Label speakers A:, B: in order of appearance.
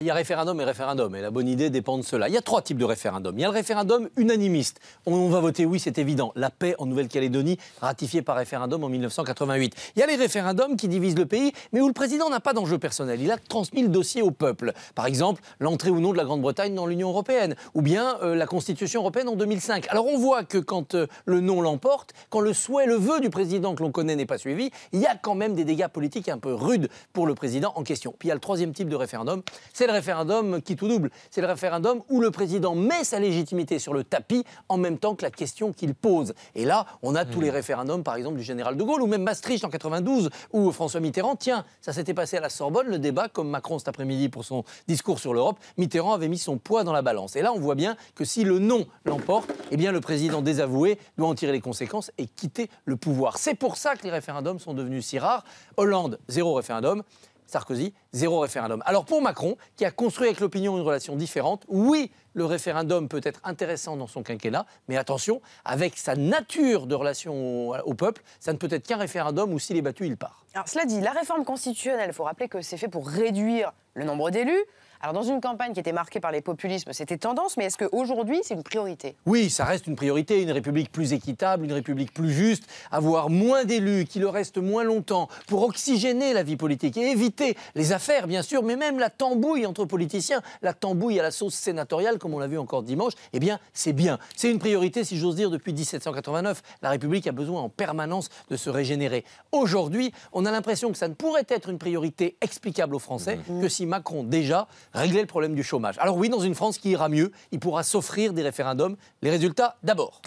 A: Il y a référendum et référendum, et la bonne idée dépend de cela. Il y a trois types de référendum. Il y a le référendum unanimiste. On va voter oui, c'est évident. La paix en Nouvelle-Calédonie, ratifiée par référendum en 1988. Il y a les référendums qui divisent le pays, mais où le président n'a pas d'enjeu personnel. Il a transmis le dossier au peuple. Par exemple, l'entrée ou non de la Grande-Bretagne dans l'Union européenne, ou bien la Constitution européenne en 2005. Alors on voit que quand le non l'emporte, quand le souhait, le vœu du président que l'on connaît n'est pas suivi, il y a quand même des dégâts politiques un peu rudes pour le président en question. Puis il y a le troisième type de référendum, c'est le référendum qui tout double. C'est le référendum où le président met sa légitimité sur le tapis en même temps que la question qu'il pose. Et là, on a tous les référendums, par exemple, du général de Gaulle, ou même Maastricht en 92, où François Mitterrand, tiens, ça s'était passé à la Sorbonne, le débat, comme Macron cet après-midi pour son discours sur l'Europe, Mitterrand avait mis son poids dans la balance. Et là, on voit bien que si le non l'emporte, eh bien le président désavoué doit en tirer les conséquences et quitter le pouvoir. C'est pour ça que les référendums sont devenus si rares. Hollande, 0 référendum. Sarkozy, 0 référendum. Alors pour Macron, qui a construit avec l'opinion une relation différente, oui, le référendum peut être intéressant dans son quinquennat, mais attention, avec sa nature de relation au peuple, ça ne peut être qu'un référendum où s'il est battu, il part.
B: Alors cela dit, la réforme constitutionnelle, il faut rappeler que c'est fait pour réduire le nombre d'élus. Alors dans une campagne qui était marquée par les populismes, c'était tendance, mais est-ce qu'aujourd'hui, c'est une priorité?
A: Oui, ça reste une priorité, une république plus équitable, une république plus juste, avoir moins d'élus, qui le restent moins longtemps, pour oxygéner la vie politique et éviter les affaires, bien sûr, mais même la tambouille entre politiciens, la tambouille à la sauce sénatoriale, comme on l'a vu encore dimanche, eh bien, c'est bien. C'est une priorité, si j'ose dire, depuis 1789. La République a besoin en permanence de se régénérer. Aujourd'hui, on a l'impression que ça ne pourrait être une priorité explicable aux Français que si Macron, déjà, régler le problème du chômage. Alors oui, dans une France qui ira mieux, il pourra s'offrir des référendums. Les résultats, d'abord.